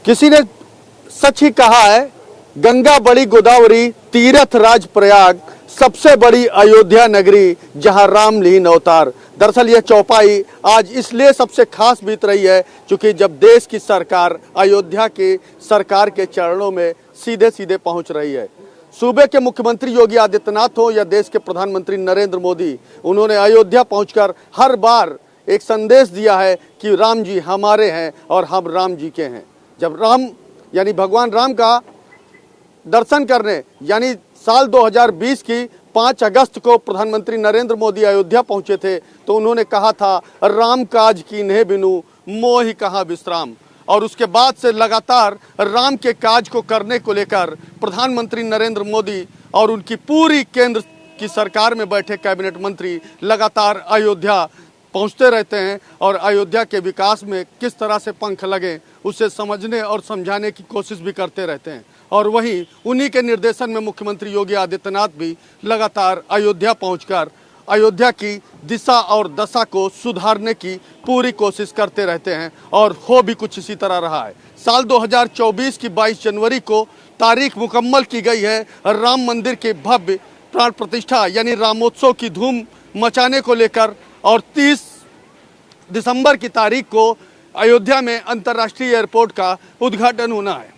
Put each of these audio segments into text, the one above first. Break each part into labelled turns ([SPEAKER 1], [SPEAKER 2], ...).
[SPEAKER 1] किसी ने सच ही कहा है, गंगा बड़ी गोदावरी तीर्थ राज प्रयाग, सबसे बड़ी अयोध्या नगरी जहां राम लीन अवतार। दरअसल यह चौपाई आज इसलिए सबसे खास बीत रही है क्योंकि जब देश की सरकार अयोध्या के सरकार के चरणों में सीधे सीधे पहुंच रही है। सूबे के मुख्यमंत्री योगी आदित्यनाथ हो या देश के प्रधानमंत्री नरेंद्र मोदी, उन्होंने अयोध्या पहुंचकर हर बार एक संदेश दिया है कि राम जी हमारे हैं और हम राम जी के हैं। जब राम यानी भगवान राम का दर्शन करने यानी साल 2020 की 5 अगस्त को प्रधानमंत्री नरेंद्र मोदी अयोध्या पहुंचे थे तो उन्होंने कहा था, राम काज कीन्हे बिनु मोहि कहाँ विश्राम। और उसके बाद से लगातार राम के काज को करने को लेकर प्रधानमंत्री नरेंद्र मोदी और उनकी पूरी केंद्र की सरकार में बैठे कैबिनेट मंत्री लगातार अयोध्या पहुंचते रहते हैं और अयोध्या के विकास में किस तरह से पंख लगे उसे समझने और समझाने की कोशिश भी करते रहते हैं। और वहीं उन्हीं के निर्देशन में मुख्यमंत्री योगी आदित्यनाथ भी लगातार अयोध्या पहुंचकर अयोध्या की दिशा और दशा को सुधारने की पूरी कोशिश करते रहते हैं और हो भी कुछ इसी तरह रहा है। साल 2024 की 22 जनवरी को तारीख मुकम्मल की गई है राम मंदिर के भव्य प्राण प्रतिष्ठा यानी रामोत्सव की धूम मचाने को लेकर और 30 दिसंबर की तारीख को अयोध्या में अंतर्राष्ट्रीय एयरपोर्ट का उद्घाटन होना है।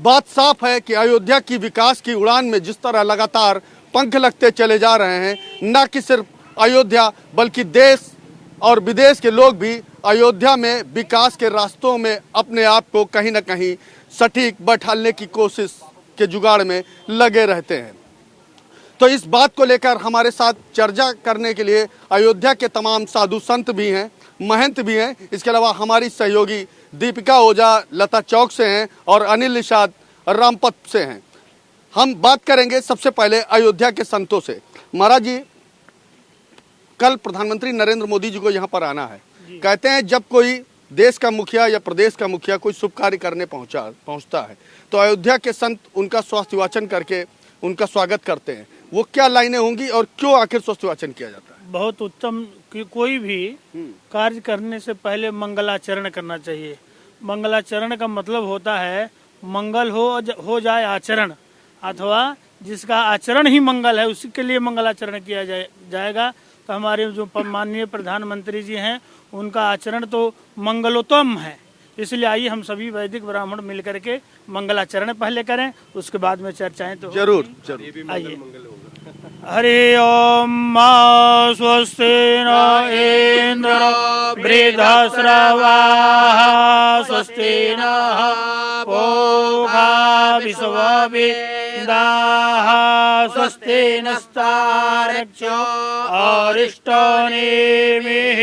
[SPEAKER 1] बात साफ है कि अयोध्या की विकास की उड़ान में जिस तरह लगातार पंख लगते चले जा रहे हैं, न कि सिर्फ अयोध्या बल्कि देश और विदेश के लोग भी अयोध्या में विकास के रास्तों में अपने आप को कहीं न कहीं सटीक बैठालने की कोशिश के जुगाड़ में लगे रहते हैं। तो इस बात को लेकर हमारे साथ चर्चा करने के लिए अयोध्या के तमाम साधु संत भी हैं, महंत भी हैं। इसके अलावा हमारी सहयोगी दीपिका ओझा लता चौक से हैं और अनिल निषाद रामपत से हैं। हम बात करेंगे सबसे पहले अयोध्या के संतों से। महाराज जी, कल प्रधानमंत्री नरेंद्र मोदी जी को यहाँ पर आना है। कहते हैं जब कोई देश का मुखिया या प्रदेश का मुखिया कोई शुभ कार्य करने पहुँचता है तो अयोध्या के संत उनका स्वास्थ्य वाचन करके उनका स्वागत करते हैं। वो क्या लाइनें होंगी और क्यों आखिर स्वास्थ्य वाचन किया जाता है?
[SPEAKER 2] बहुत उत्तम कि कोई भी कार्य करने से पहले मंगलाचरण करना चाहिए। मंगलाचरण का मतलब होता है मंगल हो जाए आचरण, अथवा जिसका आचरण ही मंगल है उसी के लिए मंगलाचरण किया जाएगा। तो हमारे जो माननीय प्रधानमंत्री जी हैं उनका आचरण तो मंगलोत्तम है। इसलिए आइए हम सभी वैदिक ब्राह्मण मिलकर के मंगलाचरण पहले करें, उसके बाद में चर्चाएं तो
[SPEAKER 1] जरूर
[SPEAKER 2] आइए। हरि ओम मा स्वस्ति न इंद्र वृद्धश्रवाः स्वस्ति नः पूषा विश्ववेदाः स्वस्ति नस्तार्क्ष्यो अरिष्टनेमिः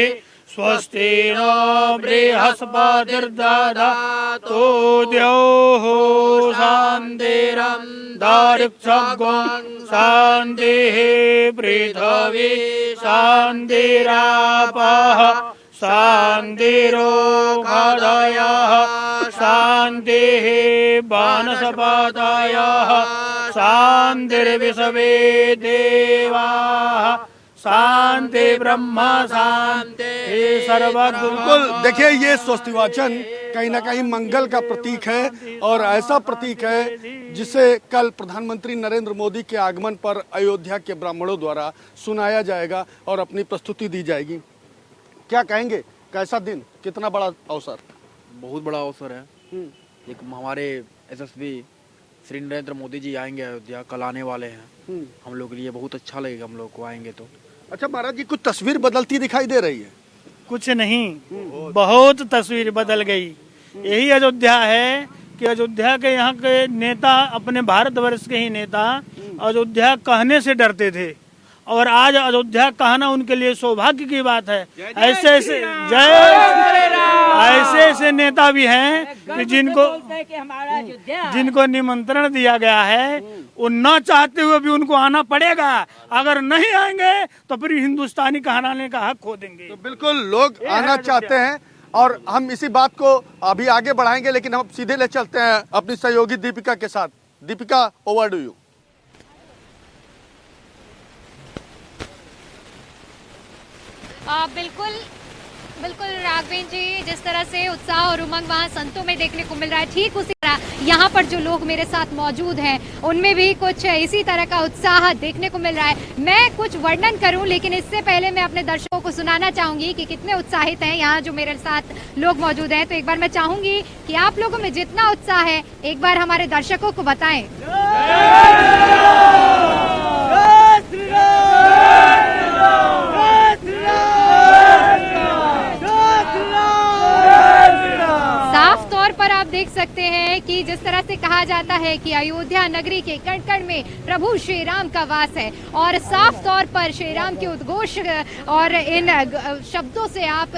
[SPEAKER 2] स्वस्ति नो बृहस्पतिर्दधातु द्यौः शान्तिरन्तरिक्षं शान्तिः पृथिवी शान्तिरापः शान्तिरोषधयः शान्तिः वनस्पतयः शान्तिर्विश्वे देवाः शांति ब्रह्म शांति सर्वगुरु।
[SPEAKER 1] बिल्कुल, देखिए ये स्वस्ति वाचन कहीं ना कहीं मंगल का प्रतीक है और ऐसा प्रतीक है जिसे कल प्रधानमंत्री नरेंद्र मोदी के आगमन पर अयोध्या के ब्राह्मणों द्वारा सुनाया जाएगा और अपनी प्रस्तुति दी जाएगी। क्या कहेंगे, कैसा दिन, कितना बड़ा अवसर?
[SPEAKER 3] बहुत बड़ा अवसर है। एक हमारे यशस्वी श्री नरेंद्र मोदी जी आएंगे अयोध्या, कल आने वाले हैं। हम लोग के लिए बहुत अच्छा लगेगा, हम लोग को आएंगे तो।
[SPEAKER 1] अच्छा महाराज जी, कुछ तस्वीर बदलती दिखाई दे रही है?
[SPEAKER 2] कुछ नहीं, बहुत तस्वीर बदल गई। यही अयोध्या है कि अयोध्या के यहाँ के नेता, अपने भारतवर्ष के ही नेता अयोध्या कहने से डरते थे और आज अयोध्या कहना उनके लिए सौभाग्य की बात है। ऐसे ऐसे नेता भी हैं कि जिनको निमंत्रण दिया गया है वो न चाहते हुए भी उनको आना पड़ेगा। अगर नहीं आएंगे तो फिर हिंदुस्तानी कहलाने का हक खो देंगे।
[SPEAKER 1] तो बिल्कुल लोग आना चाहते हैं और हम इसी बात को अभी आगे बढ़ाएंगे, लेकिन हम सीधे ले चलते हैं अपनी सहयोगी दीपिका के साथ। Deepika, over to you.
[SPEAKER 4] बिल्कुल बिल्कुल राघवेन जी, जिस तरह से उत्साह और उमंग वहाँ संतों में देखने को मिल रहा है, ठीक उसी तरह यहाँ पर जो लोग मेरे साथ मौजूद हैं उनमें भी कुछ इसी तरह का उत्साह देखने को मिल रहा है। मैं कुछ वर्णन करूं, लेकिन इससे पहले मैं अपने दर्शकों को सुनाना चाहूंगी कि कितने उत्साहित हैं यहाँ जो मेरे साथ लोग मौजूद हैं। तो एक बार मैं चाहूंगी कि आप लोगों में जितना उत्साह है एक बार हमारे दर्शकों को बताएं। साफ तौर पर आप देख सकते हैं कि जिस तरह से कहा जाता है कि अयोध्या नगरी के कण कण में प्रभु श्री राम का वास है, और साफ तौर पर श्री राम के उद्घोष और इन शब्दों से आप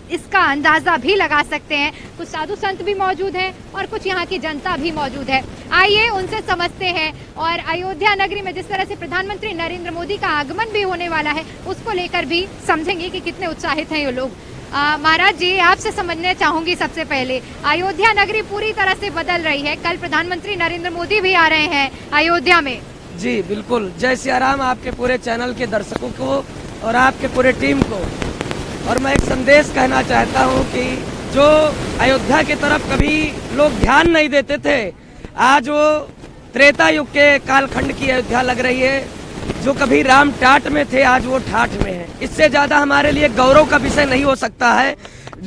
[SPEAKER 4] इसका अंदाजा भी लगा सकते हैं। कुछ साधु संत भी मौजूद हैं और कुछ यहाँ की जनता भी मौजूद है। आइए उनसे समझते हैं, और अयोध्या नगरी में जिस तरह से प्रधानमंत्री नरेंद्र मोदी का आगमन भी होने वाला है उसको लेकर भी समझेंगे कि कितने उत्साहित हैं ये लोग। महाराज जी, आपसे समझना चाहूंगी सबसे पहले, अयोध्या नगरी पूरी तरह से बदल रही है। कल प्रधानमंत्री नरेंद्र मोदी भी आ रहे हैं अयोध्या में।
[SPEAKER 5] जी बिल्कुल, जय सिया राम आपके पूरे चैनल के दर्शकों को और आपके पूरे टीम को। और मैं एक संदेश कहना चाहता हूं कि जो अयोध्या की तरफ कभी लोग ध्यान नहीं देते थे, आज वो त्रेता युग के कालखंड की अयोध्या लग रही है। जो कभी राम टाट में थे आज वो ठाठ में है। इससे ज्यादा हमारे लिए गौरव का विषय नहीं हो सकता है।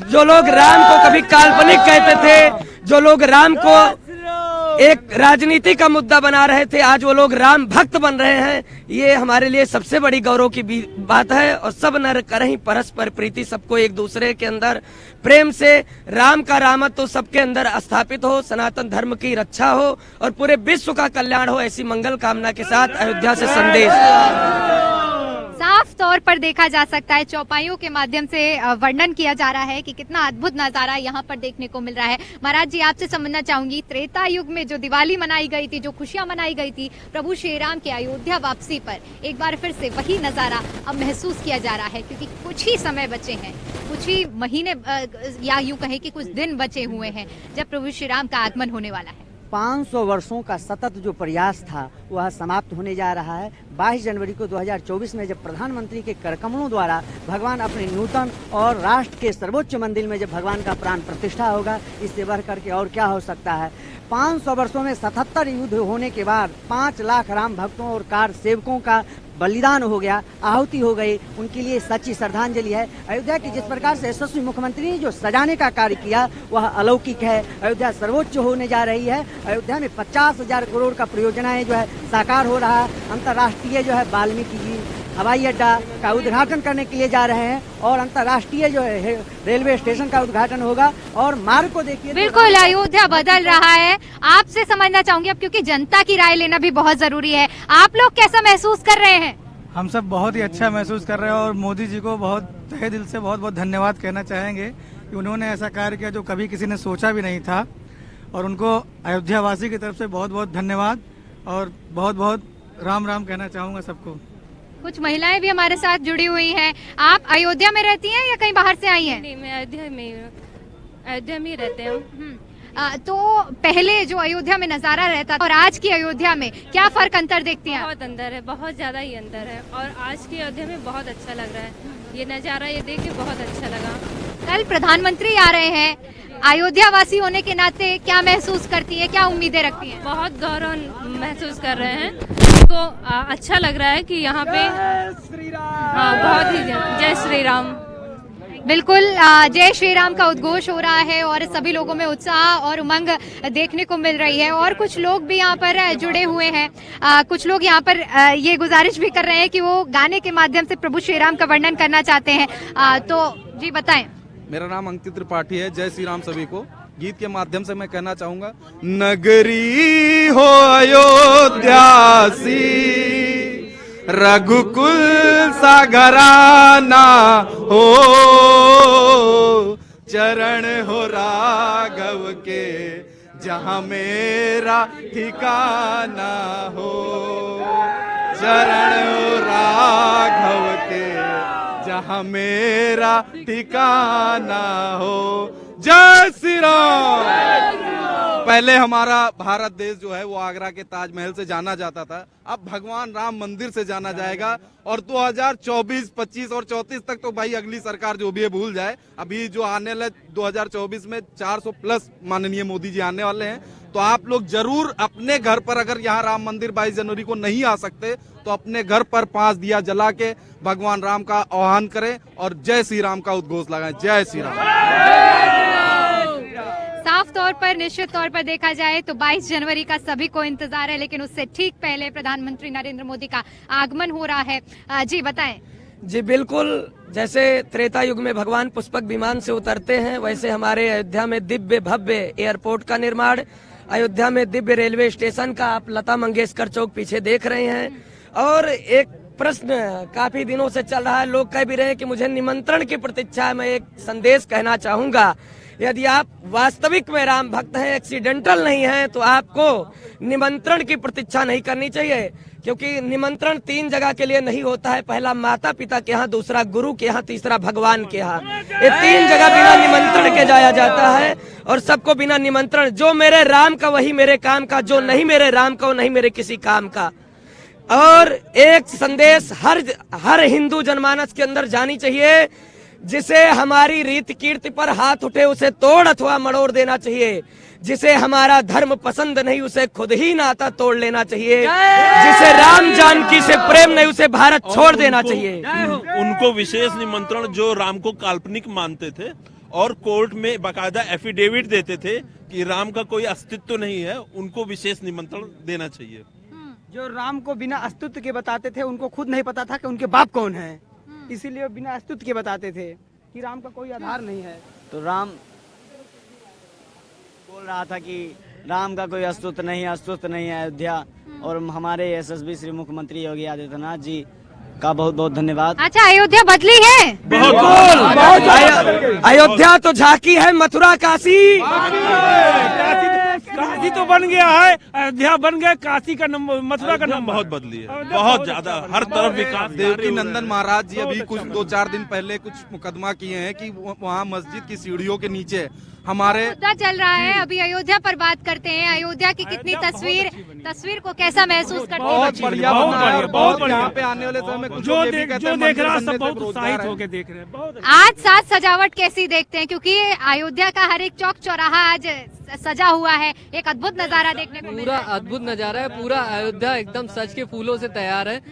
[SPEAKER 5] जो लोग राम को कभी काल्पनिक कहते थे, जो लोग राम को एक राजनीति का मुद्दा बना रहे थे, आज वो लोग राम भक्त बन रहे हैं। ये हमारे लिए सबसे बड़ी गौरव की बात है। और सब नर करहीं परस्पर प्रीति, सबको एक दूसरे के अंदर प्रेम से राम का रामत्व तो सबके अंदर स्थापित हो, सनातन धर्म की रक्षा हो और पूरे विश्व का कल्याण हो, ऐसी मंगल कामना के साथ अयोध्या से संदेश।
[SPEAKER 4] साफ तौर पर देखा जा सकता है, चौपाइयों के माध्यम से वर्णन किया जा रहा है कि कितना अद्भुत नजारा यहाँ पर देखने को मिल रहा है। महाराज जी, आपसे समझना चाहूंगी, त्रेता युग में जो दिवाली मनाई गई थी, जो खुशियां मनाई गई थी प्रभु श्री राम के अयोध्या वापसी पर, एक बार फिर से वही नजारा अब महसूस किया जा रहा है, क्योंकि कुछ ही समय बचे हैं, कुछ ही महीने या यूं कहें कि कुछ दिन बचे हुए हैं जब प्रभु श्री राम का आगमन होने वाला है।
[SPEAKER 6] 500 वर्षों का सतत जो प्रयास था वह समाप्त होने जा रहा है। 22 जनवरी को 2024 में जब प्रधानमंत्री के करकमलों द्वारा भगवान अपने नूतन और राष्ट्र के सर्वोच्च मंदिर में जब भगवान का प्राण प्रतिष्ठा होगा, इससे बढ़ करके और क्या हो सकता है। 500 वर्षों में 77 युद्ध होने के बाद 5 लाख राम भक्तों और कार सेवकों का बलिदान हो गया, आहुति हो गई, उनके लिए सच्ची श्रद्धांजलि है। अयोध्या की जिस प्रकार से यशस्वी मुख्यमंत्री ने जो सजाने का कार्य किया वह अलौकिक है। अयोध्या सर्वोच्च होने जा रही है। अयोध्या में 50,000 करोड़ का परियोजनाएं जो है साकार हो रहा है। अंतर्राष्ट्रीय जो है वाल्मीकि जी हवाई अड्डा का उद्घाटन करने के लिए जा रहे हैं, और अंतर्राष्ट्रीय जो है रेलवे स्टेशन का उद्घाटन होगा। और मार्ग को देखिए,
[SPEAKER 4] बिल्कुल अयोध्या बदल रहा है। आपसे समझना चाहूंगी अब, क्योंकि जनता की राय लेना भी बहुत जरूरी है, आप लोग कैसा महसूस कर रहे हैं?
[SPEAKER 7] हम सब बहुत ही अच्छा महसूस कर रहे हैं और मोदी जी को बहुत तहे दिल से बहुत बहुत धन्यवाद कहना चाहेंगे कि उन्होंने ऐसा कार्य किया जो कभी किसी ने सोचा भी नहीं था। और उनको अयोध्या वासी की तरफ से बहुत बहुत धन्यवाद और बहुत बहुत राम राम कहना चाहूँगा सबको।
[SPEAKER 4] कुछ महिलाएं भी हमारे साथ जुड़ी हुई हैं। आप अयोध्या में रहती हैं या कहीं बाहर से आई हैं?
[SPEAKER 8] नहीं, मैं अयोध्या में ही रहते हैं।
[SPEAKER 4] तो पहले जो अयोध्या में नजारा रहता था और आज की अयोध्या में क्या फर्क अंतर देखती हैं?
[SPEAKER 8] बहुत अंतर है, बहुत ज्यादा ही अंतर है, और आज की अयोध्या में बहुत अच्छा लग रहा है। ये नजारा ये देख के बहुत अच्छा लगा।
[SPEAKER 4] कल प्रधानमंत्री आ रहे हैं, अयोध्या वासी होने के नाते क्या महसूस करती है, क्या उम्मीदें रखती हैं?
[SPEAKER 8] बहुत गौरव महसूस कर रहे हैं, तो अच्छा लग रहा है कि यहाँ पे बहुत ही जय श्री राम।
[SPEAKER 4] बिल्कुल, जय श्री राम का उद्घोष हो रहा है और सभी लोगों में उत्साह और उमंग देखने को मिल रही है। और कुछ लोग भी यहाँ पर जुड़े हुए हैं। कुछ लोग यहाँ पर ये गुजारिश भी कर रहे हैं कि वो गाने के माध्यम से प्रभु श्री राम का वर्णन करना चाहते हैं। तो जी बताएं।
[SPEAKER 9] मेरा नाम अंकित त्रिपाठी है। जय श्री राम सभी को। गीत के माध्यम से मैं कहना चाहूंगा, नगरी हो अयोध्यासी, रघुकुल सा घराना हो, चरण हो राघव के जहां मेरा ठिकाना हो, चरण हो राघव के जहां मेरा ठिकाना हो। जय श्री राम। पहले हमारा भारत देश जो है वो आगरा के ताजमहल से जाना जाता था, अब भगवान राम मंदिर से जाना जाएगा। और 2024, 25 और 34 तक तो भाई अगली सरकार जो भी है भूल जाए। अभी जो आने वाले 2024 में 400 प्लस माननीय मोदी जी आने वाले हैं, तो आप लोग जरूर अपने घर पर, अगर यहाँ राम मंदिर 22 जनवरी को नहीं आ सकते तो अपने घर पर 5 दिया जला के भगवान राम का आह्वान करें और जय श्री राम का उद्घोष लगाएं। जय श्री राम।
[SPEAKER 4] साफ तौर पर, निश्चित तौर पर देखा जाए तो 22 जनवरी का सभी को इंतजार है, लेकिन उससे ठीक पहले प्रधानमंत्री नरेंद्र मोदी का आगमन हो रहा है। जी बताएं।
[SPEAKER 5] जी बिल्कुल, जैसे त्रेता युग में भगवान पुष्पक विमान से उतरते हैं, वैसे हमारे अयोध्या में दिव्य भव्य एयरपोर्ट का निर्माण, अयोध्या में दिव्य रेलवे स्टेशन का आप लता मंगेशकर चौक पीछे देख रहे हैं। और एक प्रश्न काफी दिनों से चल रहा है, लोग कह भी रहे हैं कि मुझे निमंत्रण की प्रतीक्षा है। मैं एक संदेश कहना चाहूंगा, यदि आप वास्तविक में राम भक्त हैं, एक्सीडेंटल नहीं हैं, तो आपको निमंत्रण की प्रतीक्षा नहीं करनी चाहिए, क्योंकि निमंत्रण 3 जगह के लिए नहीं होता है। पहला माता पिता के यहाँ, दूसरा गुरु के यहाँ, तीसरा भगवान के यहाँ। ये 3 जगह बिना निमंत्रण के जाया जाता है और सबको बिना निमंत्रण। जो मेरे राम का वही मेरे काम का, जो नहीं मेरे राम का वो नहीं मेरे किसी काम का। और एक संदेश हर हिंदू जनमानस के अंदर जानी चाहिए, जिसे हमारी रीति कीर्ति पर हाथ उठे उसे तोड़ अथवा मड़ोड़ देना चाहिए। जिसे हमारा धर्म पसंद नहीं उसे खुद ही नाता तोड़ लेना चाहिए। जिसे राम जानकी से प्रेम नहीं उसे भारत छोड़ देना चाहिए।
[SPEAKER 10] उनको विशेष निमंत्रण, जो राम को काल्पनिक मानते थे और कोर्ट में बाकायदा एफिडेविट देते थे कि राम का कोई अस्तित्व नहीं है, उनको विशेष निमंत्रण देना चाहिए।
[SPEAKER 11] जो राम को बिना अस्तित्व के बताते थे, उनको खुद नहीं पता था कि उनके बाप कौन है, इसीलिए बिना अस्तित्व के बताते थे कि राम का कोई आधार नहीं है।
[SPEAKER 6] तो राम बोल रहा था कि राम का कोई अस्तित्व नहीं है अयोध्या। और हमारे यशस्वी श्री मुख्यमंत्री योगी आदित्यनाथ जी का बहुत बहुत धन्यवाद।
[SPEAKER 4] अच्छा, अयोध्या बदली है
[SPEAKER 5] बिल्कुल। अयोध्या तो झांकी है मथुरा काशी।
[SPEAKER 2] काशी तो बन गया है, अयोध्या बन गया, काशी का नंबर, मथुरा का नंबर
[SPEAKER 10] बहुत बदली है, बहुत ज्यादा, हर तरफ विकास।
[SPEAKER 9] देवकी नंदन महाराज जी अभी कुछ 2-4 दिन पहले कुछ मुकदमा किए हैं कि वहाँ मस्जिद की सीढ़ियों के नीचे हमारे
[SPEAKER 4] मुद्दा चल रहा है। अभी अयोध्या पर बात करते हैं। अयोध्या की कितनी तस्वीर को कैसा महसूस करते हैं?
[SPEAKER 9] बहुत बढ़िया, बहुत बढ़िया। यहाँ पे आने वाले समय में कुछ
[SPEAKER 2] जो देख रहा है सब बहुत उत्साहित होकर देख रहे हैं।
[SPEAKER 4] आज साज सजावट कैसी देखते हैं, क्योंकि अयोध्या का हर एक चौक चौराहा आज सजा हुआ है, एक अद्भुत नजारा देखने को मिल रहा है।
[SPEAKER 12] पूरा अद्भुत नजारा है, पूरा अयोध्या एकदम सज के फूलों से तैयार है।